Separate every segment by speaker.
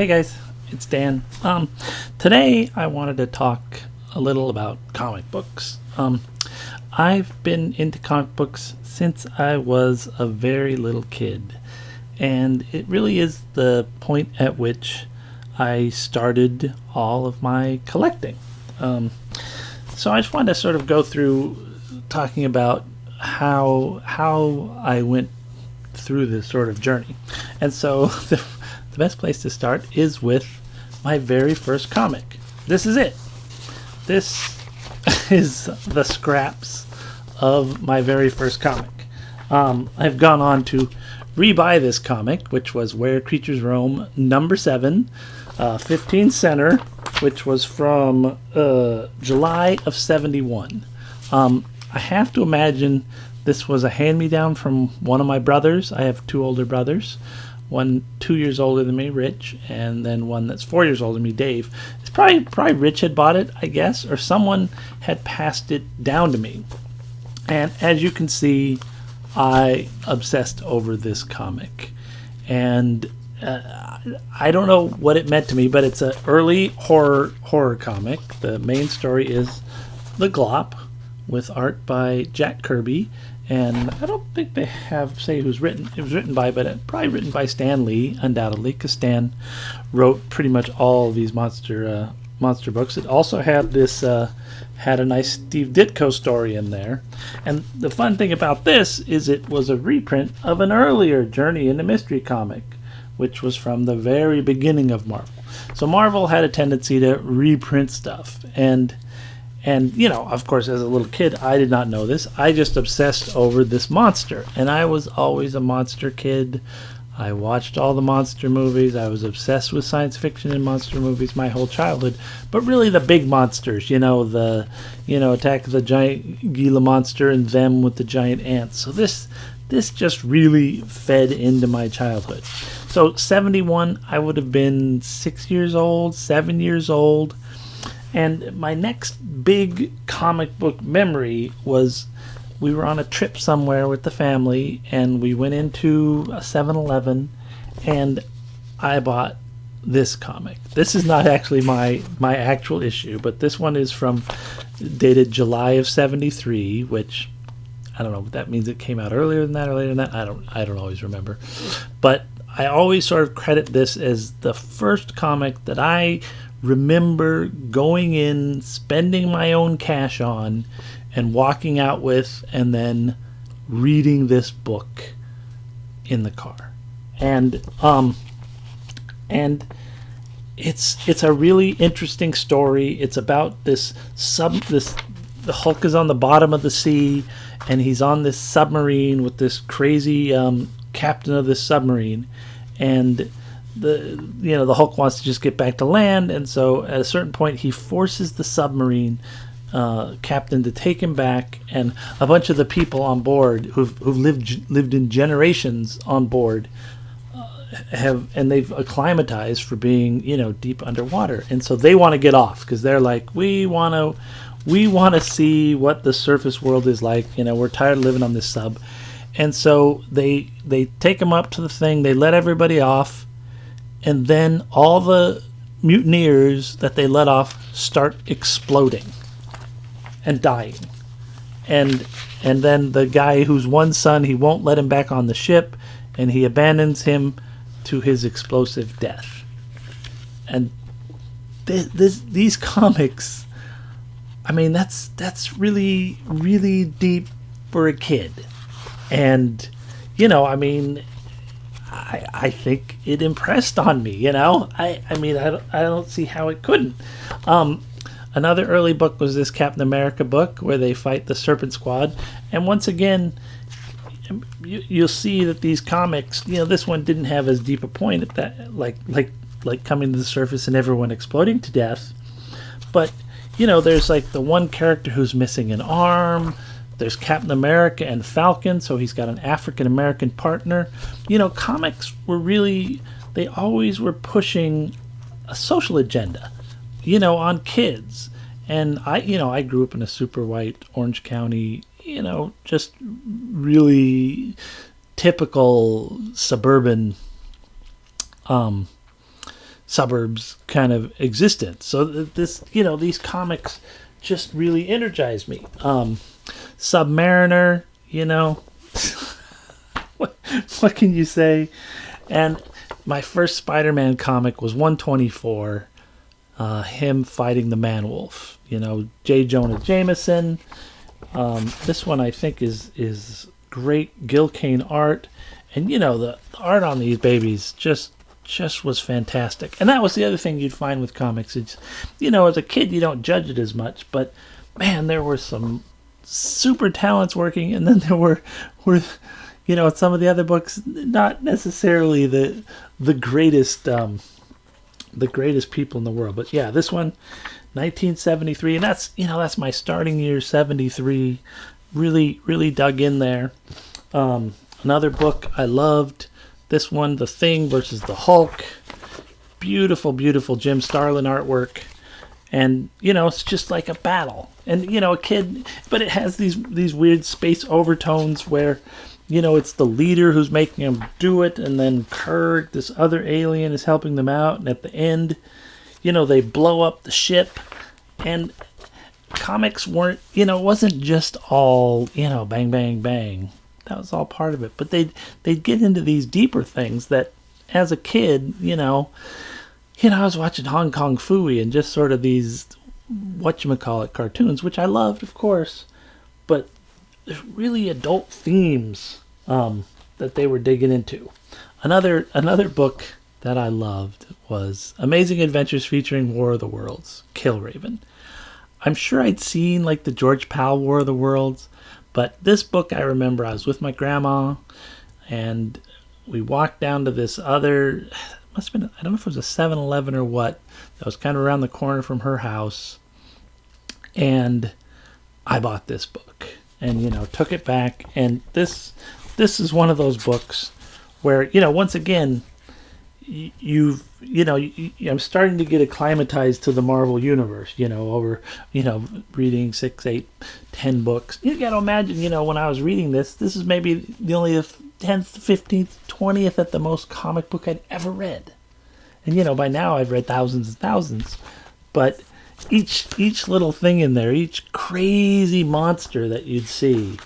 Speaker 1: Hey guys, it's Dan. Today I wanted to talk a little about comic books. I've been into comic books since I was a very little kid, and it really is the point at which I started all of my collecting. So I just wanted to sort of go through talking about how I went through this sort of journey. And so the best place to start is with my very first comic. This is it. This is the scraps of my very first comic. I've gone on to rebuy this comic, which was Where Creatures Roam, number 7, 15 center, which was from July of 71. I have to imagine this was a hand-me-down from one of my brothers. I have two older brothers, one 2 years older than me, Rich, and then one that's 4 years older than me, Dave. It's probably Rich had bought it, I guess, or someone had passed it down to me. And as you can see, I obsessed over this comic. And I don't know what it meant to me, but it's an early horror comic. The main story is The Glop, with art by Jack Kirby, and I don't think they say who's written. It was written by, but probably written by Stan Lee, undoubtedly, because Stan wrote pretty much all of these monster books. It also had had a nice Steve Ditko story in there, and the fun thing about this is it was a reprint of an earlier Journey into Mystery comic, which was from the very beginning of Marvel. So Marvel had a tendency to reprint stuff, and you know, of course, as a little kid, I did not know this. I just obsessed over this monster, and I was always a monster kid. I watched all the monster movies. I was obsessed with science fiction and monster movies my whole childhood. But really, the big monsters, Attack of the Giant Gila Monster and them with the giant ants. So this just really fed into my childhood. So 71, I would have been 6 years old, 7 years old. And my next big comic book memory was we were on a trip somewhere with the family, and we went into a 7-Eleven, and I bought this comic. This is not actually my actual issue, but this one is dated July of 73, which I don't know if that means it came out earlier than that or later than that. I don't always remember. But I always sort of credit this as the first comic that I remember going in, spending my own cash on, and walking out with, and then reading this book in the car. And it's a really interesting story. It's about the Hulk is on the bottom of the sea, and he's on this submarine with this crazy captain of this submarine, and the Hulk wants to just get back to land, and so at a certain point he forces the submarine captain to take him back, and a bunch of the people on board who've lived in generations on board they've acclimatized for being deep underwater, and so they want to get off because they're like, we want to see what the surface world is like. We're tired of living on this sub, and so they take him up to the thing, they let everybody off. And then all the mutineers that they let off start exploding and dying. And then the guy who's one son, he won't let him back on the ship, and he abandons him to his explosive death. And these comics, I mean, that's really, really deep for a kid. And, I think it impressed on me, I don't see how it couldn't. Another early book was this Captain America book where they fight the Serpent Squad, and once again, you'll see that these comics, this one didn't have as deep a point at that, like coming to the surface and everyone exploding to death, but there's like the one character who's missing an arm. There's Captain America and Falcon, so he's got an African-American partner. Comics were they always were pushing a social agenda, on kids. And I grew up in a super white Orange County, just really typical suburban suburbs kind of existence. So this, these comics just really energized me. Submariner, what can you say? And my first Spider-Man comic was 124, him fighting the Man-Wolf. J. Jonah Jameson. This one I think is great Gil Kane art, and the art on these babies just was fantastic. And that was the other thing you'd find with comics. It's as a kid you don't judge it as much, but man, there were some super talents working, and then there were some of the other books not necessarily the greatest people in the world. But yeah, this one 1973, and that's my starting year, 73. Really dug in there. Another book I loved, this one, The Thing versus the Hulk. Beautiful Jim Starlin artwork. And, it's just like a battle. And, a kid, but it has these weird space overtones where, it's the leader who's making him do it, and then Kurg, this other alien, is helping them out. And at the end, they blow up the ship. And comics weren't, it wasn't just all, bang, bang, bang. That was all part of it. But they'd get into these deeper things that, as a kid, I was watching Hong Kong Phooey and just sort of these, whatchamacallit, cartoons, which I loved, of course. But there's really adult themes that they were digging into. Another book that I loved was Amazing Adventures featuring War of the Worlds, Killraven. I'm sure I'd seen like the George Powell War of the Worlds, but this book I remember I was with my grandma and we walked down to this other, must have been, I don't know if it was a 7-Eleven or what, that was kind of around the corner from her house, and I bought this book and took it back. And this is one of those books where once again I'm starting to get acclimatized to the Marvel universe, over, reading 6, 8, 10 books. You got to imagine, when I was reading this is maybe the only 10th, 15th, 20th at the most comic book I'd ever read. And, by now I've read thousands and thousands. But each little thing in there, each crazy monster that you'd see,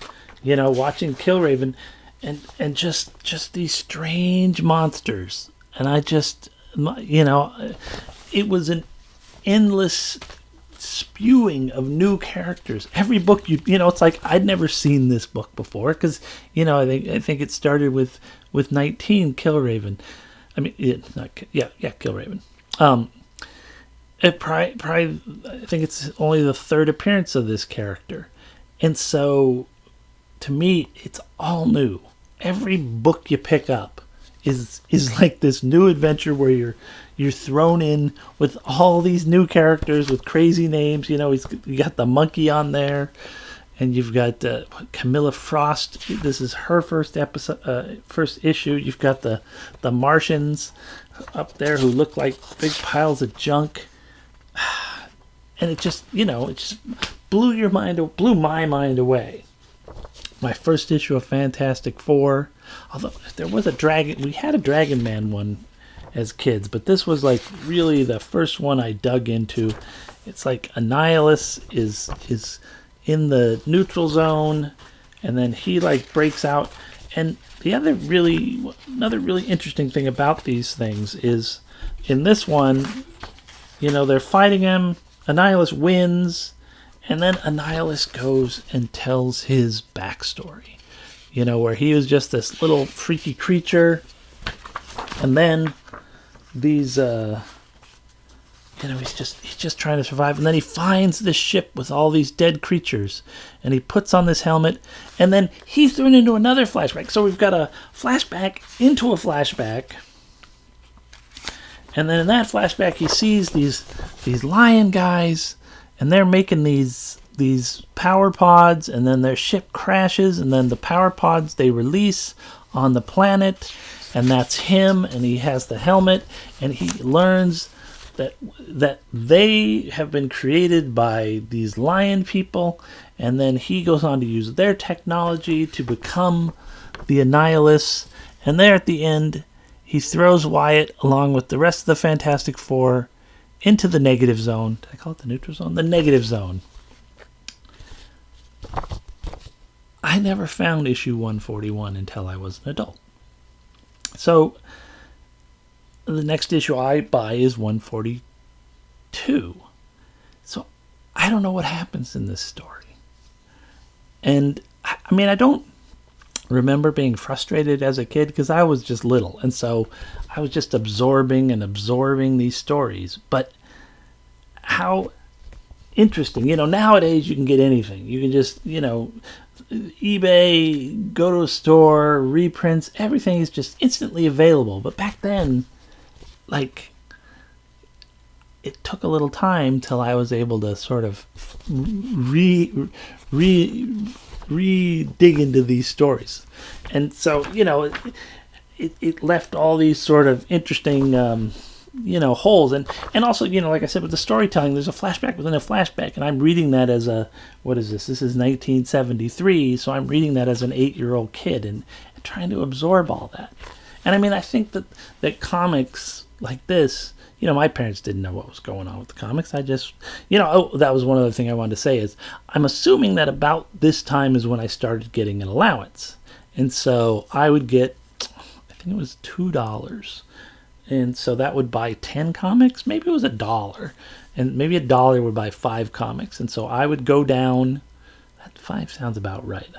Speaker 1: watching Killraven and just these strange monsters. And I just, it was an endless spewing of new characters. Every book, it's like I'd never seen this book before because, I think it started with 19 Killraven. I mean, Killraven. It probably, I think it's only the third appearance of this character, and so to me, it's all new. Every book you pick up is like this new adventure where you're thrown in with all these new characters with crazy names. You got the monkey on there, and you've got Camilla Frost. This is her first issue. You've got the Martians up there who look like big piles of junk, and it just blew my mind away. My first issue of Fantastic Four. Although there was we had a Dragon Man one as kids, but this was like really the first one I dug into. It's like Annihilus is in the neutral zone, and then he like breaks out. And another really interesting thing about these things is in this one, they're fighting him. Annihilus wins, and then Annihilus goes and tells his backstory. Where he was just this little freaky creature, and then these, he's just trying to survive, and then he finds this ship with all these dead creatures, and he puts on this helmet, and then he's thrown into another flashback. So we've got a flashback into a flashback, and then in that flashback he sees these lion guys, and they're making these power pods, and then their ship crashes, and then the power pods they release on the planet, and that's him, and he has the helmet, and he learns that they have been created by these lion people, and then he goes on to use their technology to become the Annihilus, and there at the end he throws Wyatt along with the rest of the Fantastic Four into the negative zone. Did I call it the neutral zone? The negative zone. I never found issue 141 until I was an adult. So the next issue I buy is 142. So I don't know what happens in this story. And I mean, I don't remember being frustrated as a kid because I was just little. And so I was just absorbing these stories. But how interesting. Nowadays you can get anything. You can just, eBay, go to a store, reprints, everything is just instantly available. But back then, like, it took a little time till I was able to sort of dig into these stories. And so, it left all these sort of interesting, holes. And also, like I said, with the storytelling, there's a flashback within a flashback. And I'm reading that as what is this? This is 1973. So I'm reading that as an 8-year-old kid and trying to absorb all that. And I mean, I think that comics like this, my parents didn't know what was going on with the comics. I just, that was one other thing I wanted to say is I'm assuming that about this time is when I started getting an allowance. And so I would get, I think it was $2. And so that would buy 10 comics. Maybe it was $1. And maybe $1 would buy 5 comics. And so I would go down, that 5 sounds about right.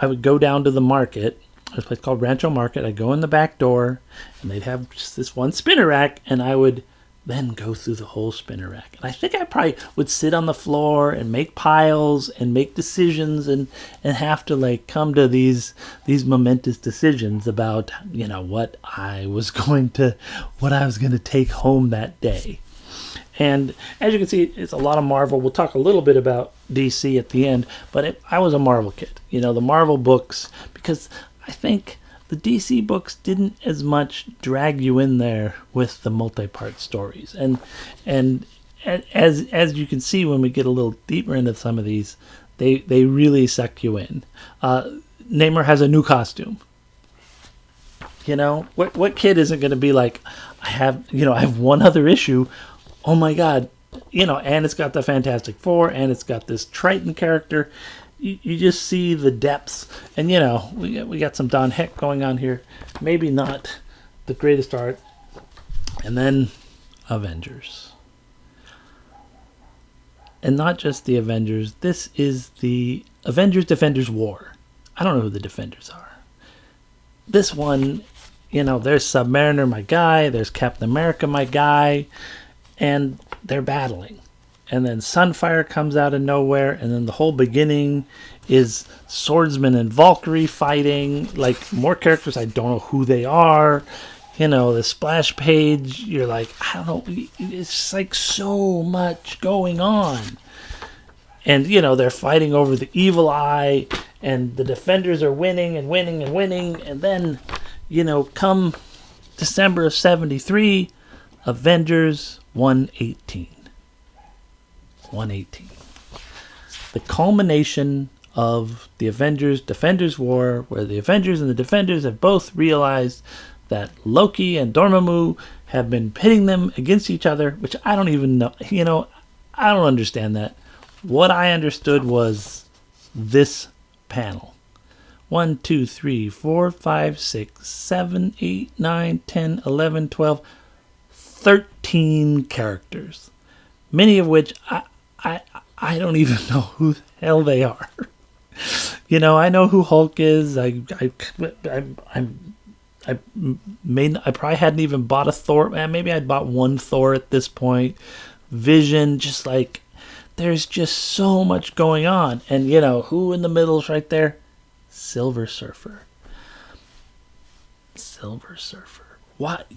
Speaker 1: I would go down to the market. There's a place called Rancho Market. I'd go in the back door, and they'd have just this one spinner rack, and I would then go through the whole spinner rack. And I think I probably would sit on the floor and make piles and make decisions and have to come to these momentous decisions about, what I was going to take home that day. And as you can see, it's a lot of Marvel. We'll talk a little bit about DC at the end, but I was a Marvel kid. The Marvel books, because I think the DC books didn't as much drag you in there with the multi-part stories. And as you can see when we get a little deeper into some of these, they really suck you in. Namor has a new costume. What kid isn't going to be like, I have one other issue. Oh my God. And it's got the Fantastic Four, and it's got this Triton character. You just see the depths, and we got some Don Heck going on here. Maybe not the greatest art. And then Avengers, and not just the Avengers. This is the Avengers Defenders War. I don't know who the Defenders are. This one, there's Submariner, my guy. There's Captain America, my guy, and they're battling. And then Sunfire comes out of nowhere, and then the whole beginning is Swordsman and Valkyrie fighting, more characters. I don't know who they are. The splash page, you're like, I don't know. It's so much going on. And, they're fighting over the evil eye, and the Defenders are winning and winning and winning. And then, come December of 73, Avengers 118. 118. The culmination of the Avengers Defenders War, where the Avengers and the Defenders have both realized that Loki and Dormammu have been pitting them against each other, which I don't even know. I don't understand that. What I understood was this panel. 1, 2, 3, 4, 5, 6, 7, 8, 9, 10, 11, 12, 13 characters. Many of which I don't even know who the hell they are. I know who Hulk is. I probably hadn't even bought a Thor. Maybe I'd bought one Thor at this point. Vision, just there's just so much going on. And who in the middle is right there? Silver Surfer. Silver Surfer. What?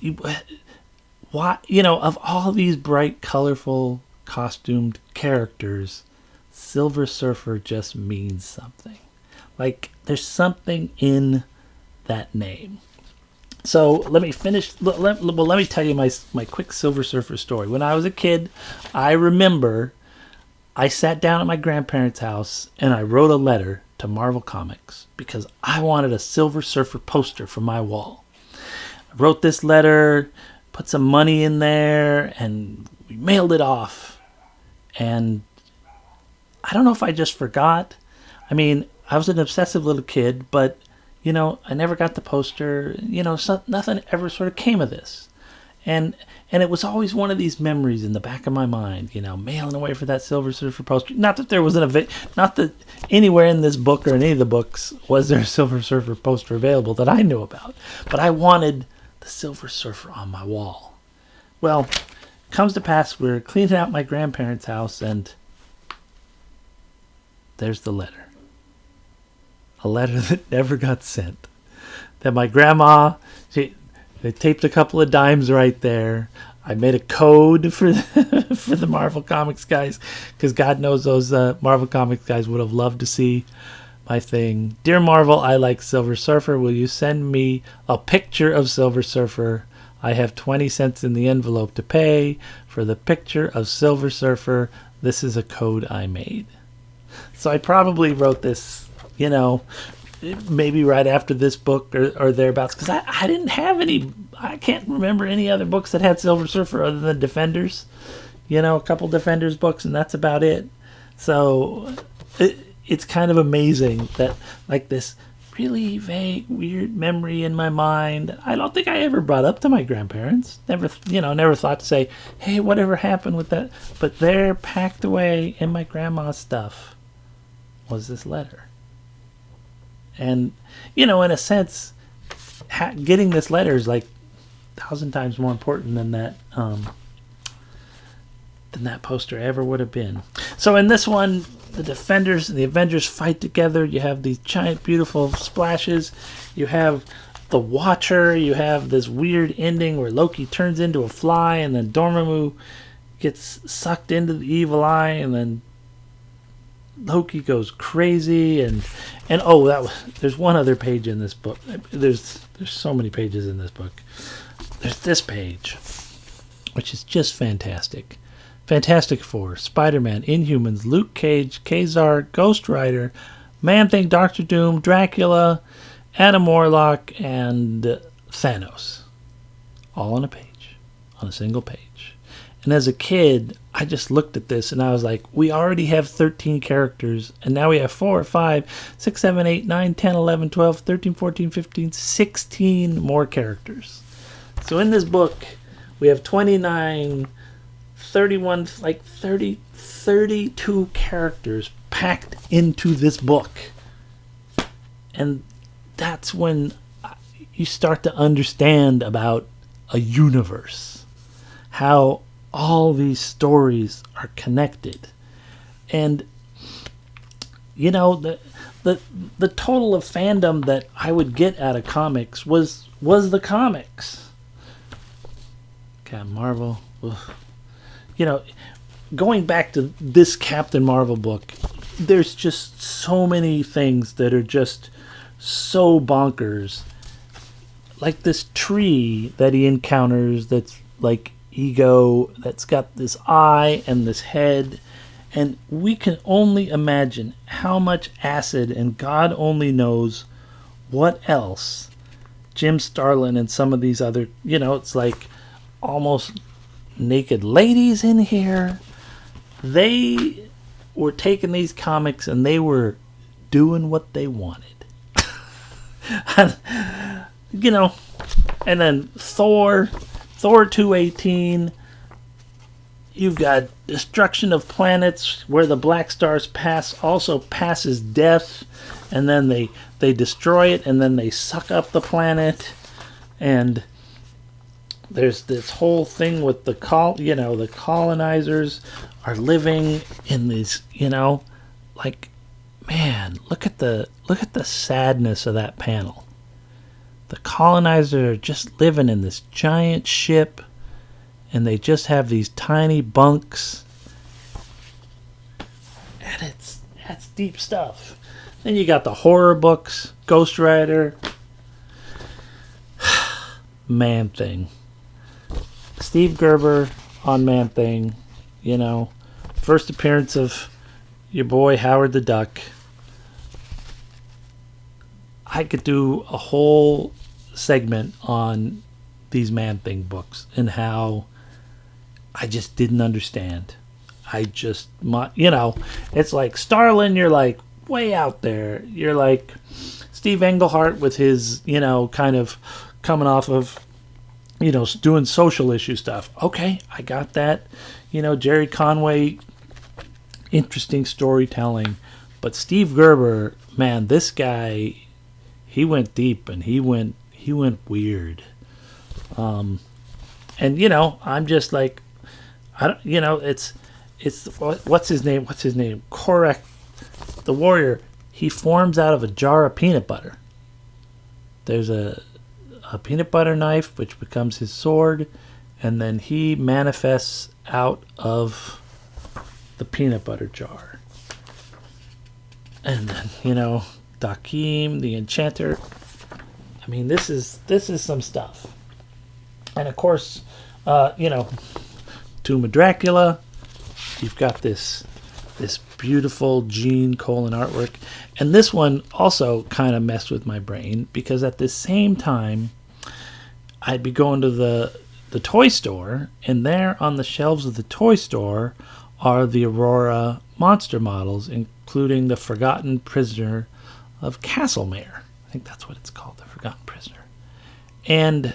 Speaker 1: Of all these bright, colorful, costumed characters, Silver Surfer just means something. There's something in that name. So let me finish. Let me tell you my quick Silver Surfer story. When I was a kid, I remember I sat down at my grandparents' house and I wrote a letter to Marvel Comics because I wanted a Silver Surfer poster for my wall. wrote this letter, put some money in there, and we mailed it off. And I don't know if I just forgot. I mean, I was an obsessive little kid, but, I never got the poster. Nothing ever sort of came of this. And it was always one of these memories in the back of my mind, mailing away for that Silver Surfer poster. Not that there was not that anywhere in this book or in any of the books was there a Silver Surfer poster available that I knew about. But I wanted the Silver Surfer on my wall. Well, comes to pass, we're cleaning out my grandparents' house, and there's the letter. A letter that never got sent. That my grandma, they taped a couple of dimes right there. I made a code for the Marvel Comics guys, because God knows those Marvel Comics guys would have loved to see my thing. Dear Marvel, I like Silver Surfer. Will you send me a picture of Silver Surfer? I have 20 cents in the envelope to pay for the picture of Silver Surfer. This is a code I made. So I probably wrote this, maybe right after this book or thereabouts, because I didn't have any. I can't remember any other books that had Silver Surfer other than Defenders. A couple Defenders books, and that's about it. So it's kind of amazing that, like, this really vague, weird memory in my mind, I don't think I ever brought up to my grandparents. Never thought to say, hey, whatever happened with that? But there, packed away in my grandma's stuff, was this letter. And, in a sense, getting this letter is like 1,000 times more important than that poster ever would have been. So in this one, the Defenders and the Avengers fight together. You have these giant, beautiful splashes. You have the Watcher. You have this weird ending where Loki turns into a fly, and then Dormammu gets sucked into the evil eye, and then Loki goes crazy, and there's one other page in this book. There's so many pages in this book. There's this page, which is just fantastic. Fantastic Four, Spider-Man, Inhumans, Luke Cage, Kazar, Ghost Rider, Man-Thing, Doctor Doom, Dracula, Adam Warlock, and Thanos. All on a page, on a single page. And as a kid, I just looked at this and I was like, we already have 13 characters, and now we have 4, 5, 6, 7, 8, 9, 10, 11, 12, 13, 14, 15, 16 more characters. So in this book, we have 29, 31, 32 characters packed into this book. And that's when you start to understand about a universe. How all these stories are connected. And, the total of fandom that I would get out of comics was the comics. Captain Marvel. Ugh. Going back to this Captain Marvel book, there's just so many things that are just so bonkers. Like this tree that he encounters that's like Ego, that's got this eye and this head. And we can only imagine how much acid, and God only knows what else, Jim Starlin and some of these other, it's like almost naked ladies in here. They were taking these comics and they were doing what they wanted. And then Thor 218, you've got destruction of planets where the black stars also passes death, and then they destroy it, and then they suck up the planet. And there's this whole thing with the colonizers are living in these, man, look at the sadness of that panel. The colonizers are just living in this giant ship, and they just have these tiny bunks. And that's deep stuff. Then you got the horror books, Ghost Rider, Man-Thing. Steve Gerber on Man-Thing, first appearance of your boy Howard the Duck. I could do a whole segment on these Man-Thing books and how I just didn't understand. It's like Starlin, you're like way out there. You're like Steve Englehart with his, kind of coming off of, doing social issue stuff. Okay, I got that. Jerry Conway, interesting storytelling. But Steve Gerber, man, this guy, he went deep and he went weird. And I'm just like, I don't, it's what's his name? Korek, the warrior. He forms out of a jar of peanut butter. There's a peanut butter knife, which becomes his sword, and then he manifests out of the peanut butter jar. And then, Dakim, the enchanter. I mean, this is some stuff. And of course, Tomb of Dracula. You've got this beautiful Gene Colan artwork. And this one also kind of messed with my brain because at the same time, I'd be going to the toy store, and there on the shelves of the toy store are the Aurora monster models, including the Forgotten Prisoner of Castlemare. I think that's what it's called, the Forgotten Prisoner. And,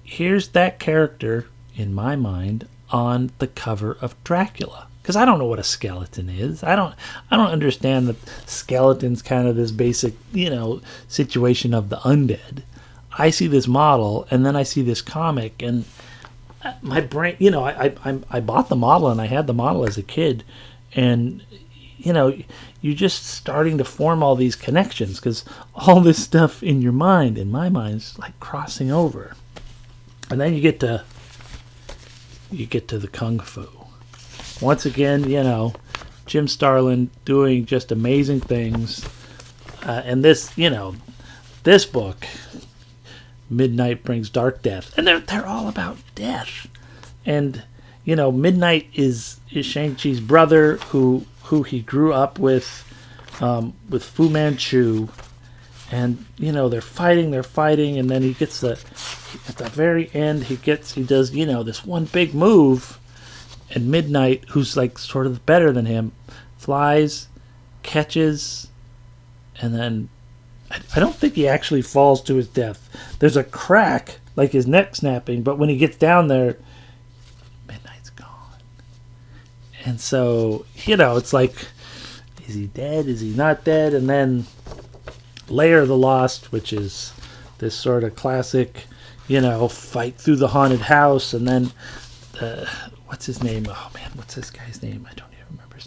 Speaker 1: here's that character, in my mind, on the cover of Dracula. Because I don't know what a skeleton is. I don't understand that skeleton's kind of this basic, situation of the undead. I see this model, and then I see this comic, and my brain, I bought the model, and I had the model as a kid, and, you're just starting to form all these connections, because all this stuff in your mind, in my mind, is like crossing over. And then you get to the Kung Fu. Once again, Jim Starlin doing just amazing things. And this book, Midnight Brings Dark Death. And they're all about death. And, Midnight is Shang-Chi's brother who he grew up with Fu Manchu. And, they're fighting, and then he gets at the very end, he does, this one big move. And Midnight, who's like sort of better than him, flies, catches, and then I don't think he actually falls to his death. There's a crack, like his neck snapping, but when he gets down there, Midnight's gone. And so, it's like, is he dead? Is he not dead? And then Lair of the Lost, which is this sort of classic, fight through the haunted house, and then what's his name? Oh man, what's this guy's name? I don't even remember.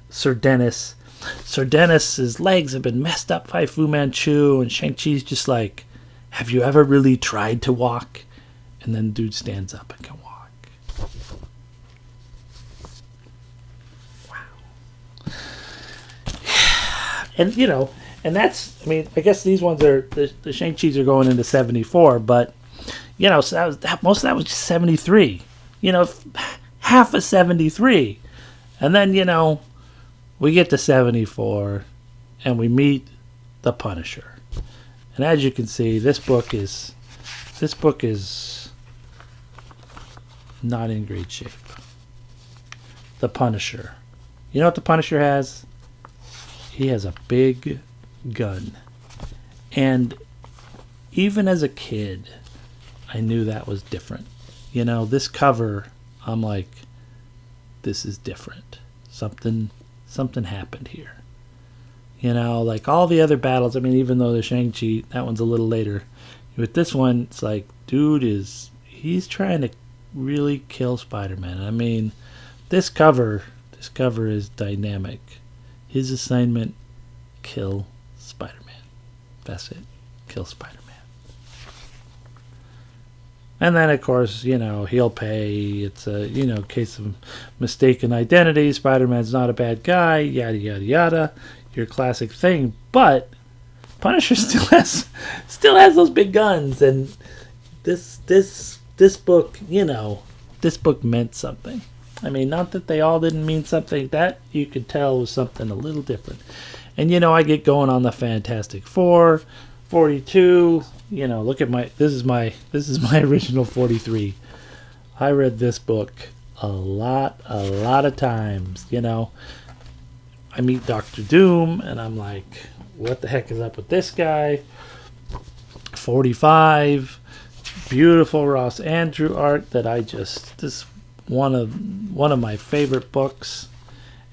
Speaker 1: Sir Dennis. Sir Dennis's legs have been messed up by Fu Manchu, and Shang-Chi's just like, have you ever really tried to walk? And then dude stands up and can walk. Wow. And and that's, I guess these ones are, the Shang-Chi's are going into 74, but so most of that was just 73. Half of 73. And then, we get to 74 and we meet the Punisher. And as you can see, this book is not in great shape. The Punisher. You know what the Punisher has? He has a big gun. And even as a kid, I knew that was different. This cover, I'm like, this is different. Something happened here. Like all the other battles, even though the Shang-Chi, that one's a little later. With this one, it's like, dude he's trying to really kill Spider-Man. This cover is dynamic. His assignment, kill Spider-Man. That's it. Kill Spider-Man. And then, of course, he'll pay. It's a, case of mistaken identity. Spider-Man's not a bad guy. Yada, yada, yada. Your classic thing. But Punisher still has those big guns. And this book, this book meant something. Not that they all didn't mean something. That you could tell was something a little different. And, I get going on the Fantastic Four. 42. Look at this is my original 43. I read this book a lot of times. I meet Dr. Doom and I'm like, what the heck is up with this guy? 45, beautiful Ross Andrew art that this one of my favorite books.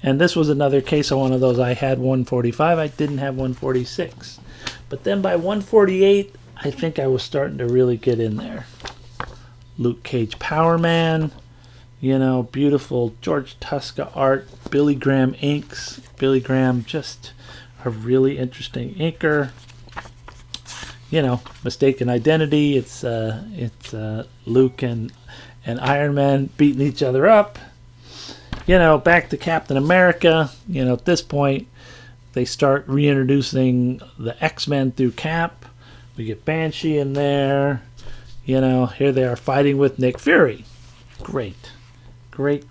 Speaker 1: And this was another case of one of those. I had 145, I didn't have 146. But then by 148, I think I was starting to really get in there. Luke Cage Power Man, beautiful George Tuska art, Billy Graham inks. Billy Graham, just a really interesting inker. Mistaken Identity. It's Luke and Iron Man beating each other up. Back to Captain America. At this point, they start reintroducing the X-Men through Cap. We get Banshee in there. Here they are fighting with Nick Fury. Great. I've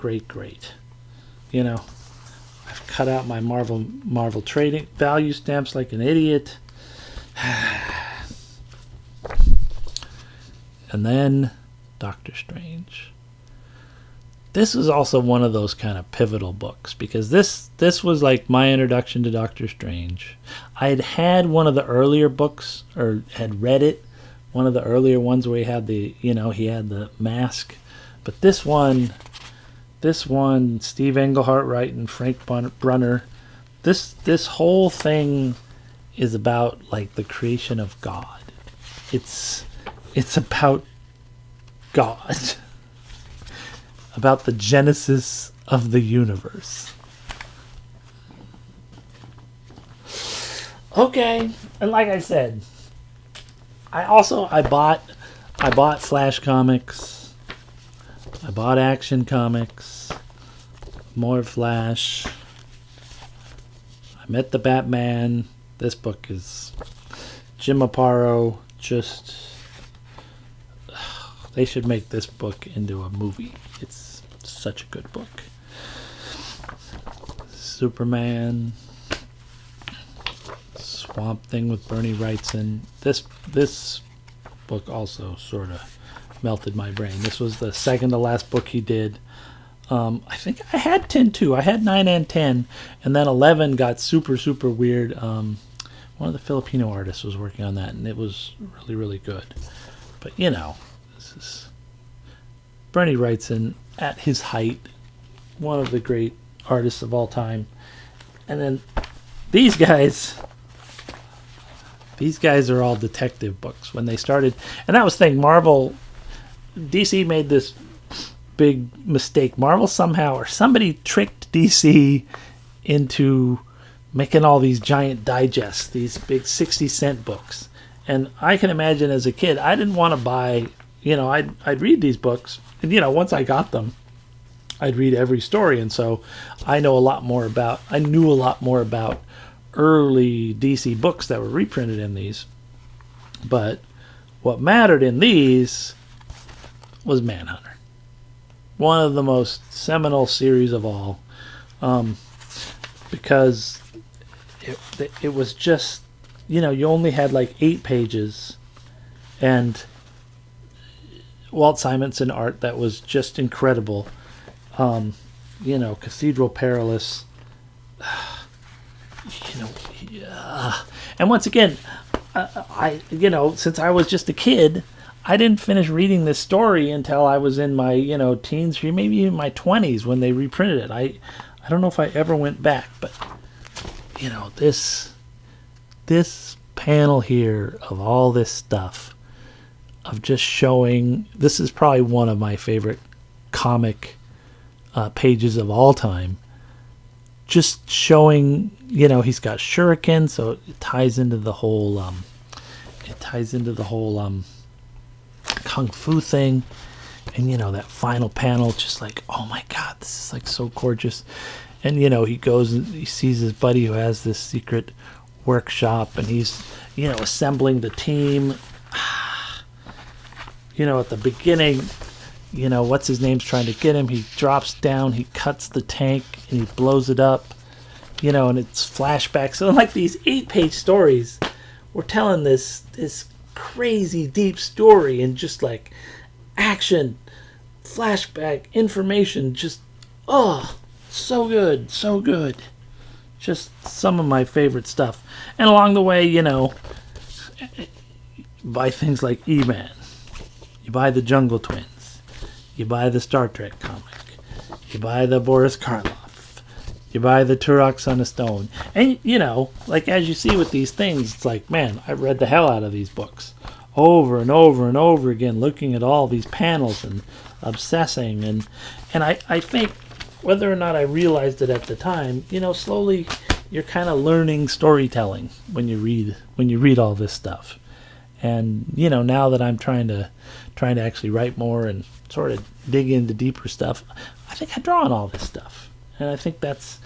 Speaker 1: cut out my Marvel trading value stamps like an idiot. And then Doctor Strange. This was also one of those kind of pivotal books because this was like my introduction to Doctor Strange. I had one of the earlier books, or had read it, one of the earlier ones where he had he had the mask. But this one, Steve Englehart writing, Frank Brunner, this whole thing is about like the creation of God. It's about God. About the genesis of the universe. Okay, and like I said, I bought Flash comics. I bought Action Comics. More Flash. I met the Batman. This book is Jim Aparo. They should make this book into a movie. It's such a good book. Superman. Swamp Thing with Bernie Wrightson. This book also sort of melted my brain. This was the second to last book he did. I think I had 10 too. I had 9 and 10, and then 11 got super weird. One of the Filipino artists was working on that, and it was really good. But this is Bernie Wrightson at his height, one of the great artists of all time. And then these guys are all detective books when they started. And that was the thing, DC made this big mistake. Marvel somehow, or somebody tricked DC into making all these giant digests, these big 60-cent books. And I can imagine as a kid, I didn't want to buy, I'd read these books. And, once I got them, I'd read every story. And so I knew a lot more about early DC books that were reprinted in these. But what mattered in these was Manhunter. One of the most seminal series of all. Because it was just, you only had like 8 pages. And Walt Simonson art that was just incredible. Cathedral Perilous. And once again, since I was just a kid, I didn't finish reading this story until I was in my, teens, or maybe even my 20s when they reprinted it. I don't know if I ever went back, but this panel here of all this stuff, of just showing, this is probably one of my favorite comic pages of all time. Just showing, he's got shuriken, so it ties into the whole kung fu thing. And that final panel, just like, oh my god, this is like so gorgeous. And he goes and he sees his buddy who has this secret workshop, and he's assembling the team. At the beginning, what's his name's trying to get him. He drops down, he cuts the tank, and he blows it up. And it's flashbacks. So like these 8-page stories we're telling this crazy deep story and just like action, flashback, information, just so good, so good. Just some of my favorite stuff. And along the way, you buy things like E-Man. You buy the Jungle Twins. You buy the Star Trek comic. You buy the Boris Karloff. You buy the Turok Son of Stone. And, like as you see with these things, it's like, man, I read the hell out of these books. Over and over and over again, looking at all these panels and obsessing. And I think, whether or not I realized it at the time, slowly you're kind of learning storytelling when you read all this stuff. And now that I'm trying to actually write more and sort of dig into deeper stuff, I think I draw on all this stuff, and I think that's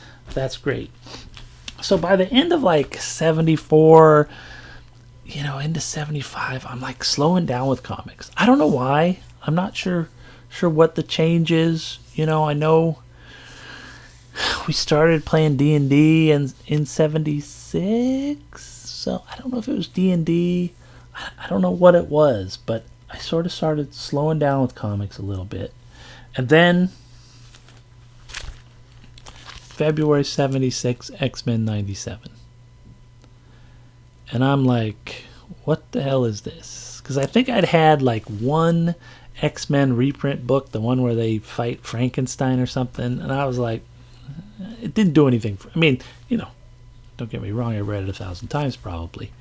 Speaker 1: great. So by the end of like 74, into 75, I'm like slowing down with comics. I don't know why. I'm not sure what the change is. I know we started playing D&D in 76, so I don't know if it was D&D. I don't know what it was, but I sort of started slowing down with comics a little bit. And then February 76, X-Men 97. And I'm like, what the hell is this? Because I think I'd had like one X-Men reprint book, the one where they fight Frankenstein or something, and I was like, it didn't do anything for me. Don't get me wrong, I read it 1,000 times probably.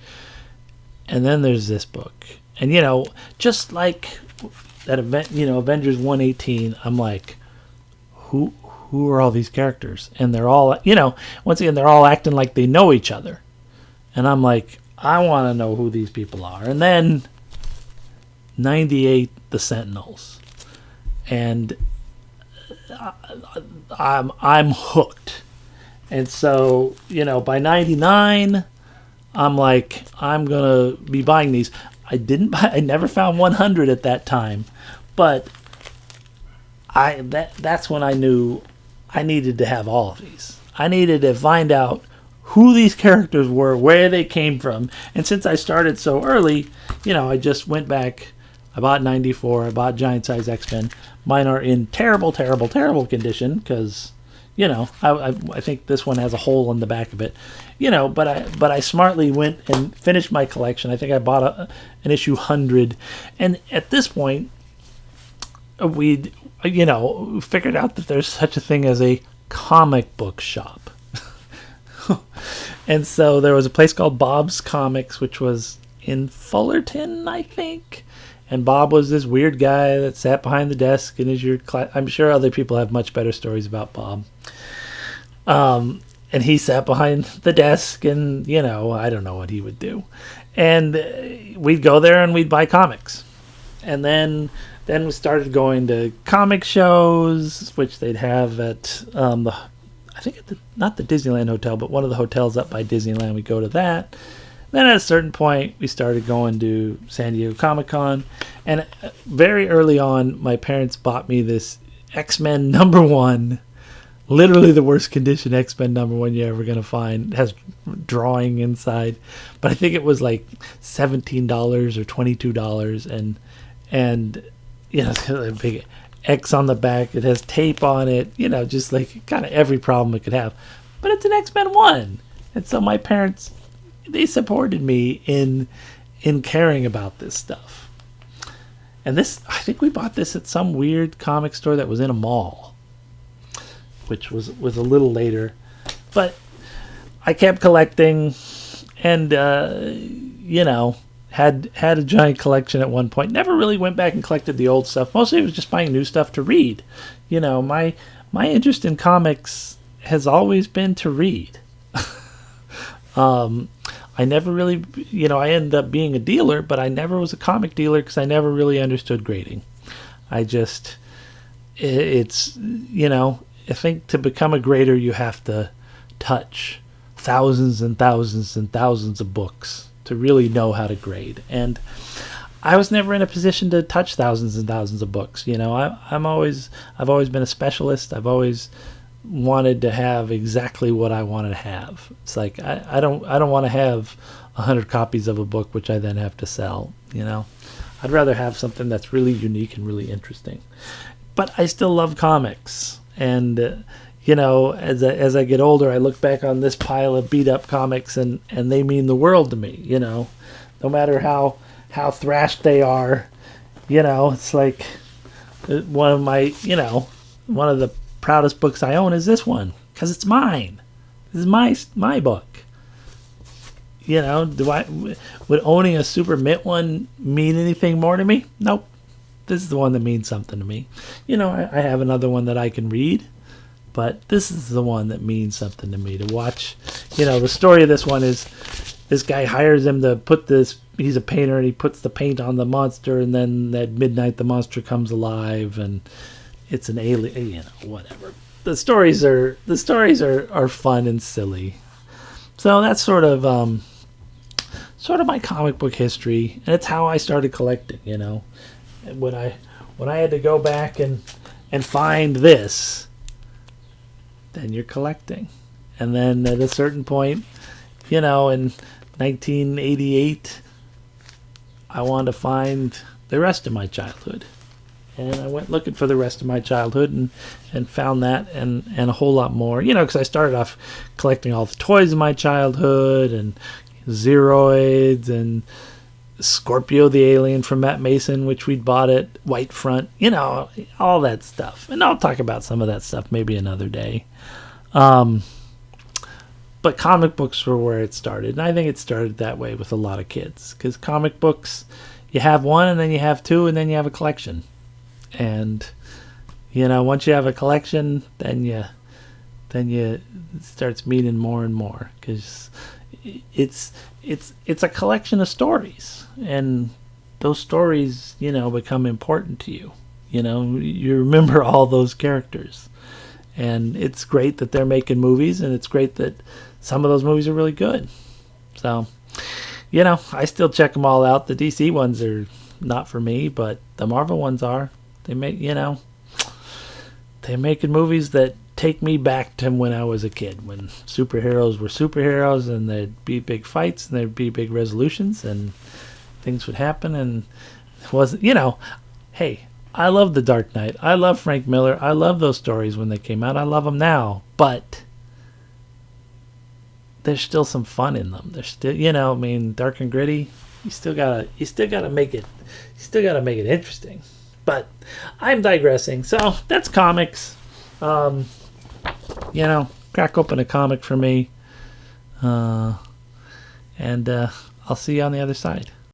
Speaker 1: And then there's this book. And, just like that event, Avengers 118, I'm like, who are all these characters? And they're all, once again, they're all acting like they know each other. And I'm like, I want to know who these people are. And then 98, the Sentinels. And I'm hooked. And so, by 99, I'm like, I'm gonna be buying these. I never found 100 at that time, but that's when I knew I needed to have all of these. I needed to find out who these characters were, where they came from, and since I started so early, I just went back. I bought 94. I bought Giant Size X-Men. Mine are in terrible, terrible, terrible condition because, I think this one has a hole in the back of it. But I smartly went and finished my collection. I think I bought an issue 100. And at this point, we figured out that there's such a thing as a comic book shop. And so there was a place called Bob's Comics, which was in Fullerton, I think. And Bob was this weird guy that sat behind the desk and is your class. I'm sure other people have much better stories about Bob. And he sat behind the desk and, I don't know what he would do. And we'd go there and we'd buy comics. And then we started going to comic shows, which they'd have at, not the Disneyland Hotel, but one of the hotels up by Disneyland. We'd go to that. Then at a certain point, we started going to San Diego Comic-Con. And very early on, my parents bought me this X-Men #1. Literally the worst condition X-Men #1 you're ever going to find. It has drawing inside. But I think it was like $17 or $22. And it's got a big X on the back. It has tape on it. Just like kind of every problem it could have. But it's an X-Men 1. And so my parents, they supported me in caring about this stuff. And this, I think we bought this at some weird comic store that was in a mall, which was a little later. But I kept collecting and, had a giant collection at one point. Never really went back and collected the old stuff. Mostly it was just buying new stuff to read. My interest in comics has always been to read. I never really, I ended up being a dealer, but I never was a comic dealer because I never really understood grading. I think to become a grader, you have to touch thousands and thousands and thousands of books to really know how to grade. And I was never in a position to touch thousands and thousands of books. I've always been a specialist. I've always wanted to have exactly what I wanted to have. It's like I don't want to have 100 copies of a book, which I then have to sell. I'd rather have something that's really unique and really interesting. But I still love comics, and as I get older, I look back on this pile of beat up comics, and they mean the world to me. No matter how thrashed they are, it's like one of the proudest books I own is this one, because it's mine. This is my book. Would owning a Super Mint one mean anything more to me? Nope. This is the one that means something to me. I have another one that I can read, but this is the one that means something to me to watch. The story of this one is this guy hires him to put this. He's a painter, and he puts the paint on the monster, and then at midnight the monster comes alive, and it's an alien. Whatever. The stories are fun and silly. So that's sort of my comic book history, and it's how I started collecting. When I had to go back and find this, then you're collecting. And then at a certain point, in 1988, I wanted to find the rest of my childhood. And I went looking for the rest of my childhood and found that and a whole lot more. Because I started off collecting all the toys of my childhood and Zeroids and Scorpio the Alien from Matt Mason, which we'd bought at White Front, all that stuff. And I'll talk about some of that stuff maybe another day. But comic books were where it started. And I think it started that way with a lot of kids. Because comic books, you have one, and then you have two, and then you have a collection. And, once you have a collection, then you it starts meaning more and more. Because it's a collection of stories, and those stories become important to you. You remember all those characters, and it's great that they're making movies, and it's great that some of those movies are really good. So I still check them all out. The DC ones are not for me, but the Marvel ones are. They're making movies that take me back to when I was a kid, when superheroes were superheroes, and there'd be big fights, and there'd be big resolutions, and things would happen, and it wasn't, hey, I love The Dark Knight. I love Frank Miller. I love those stories when they came out. I love them now, but there's still some fun in them. There's still, dark and gritty. You still gotta make it interesting. But I'm digressing. So that's comics. Crack open a comic for me. And I'll see you on the other side.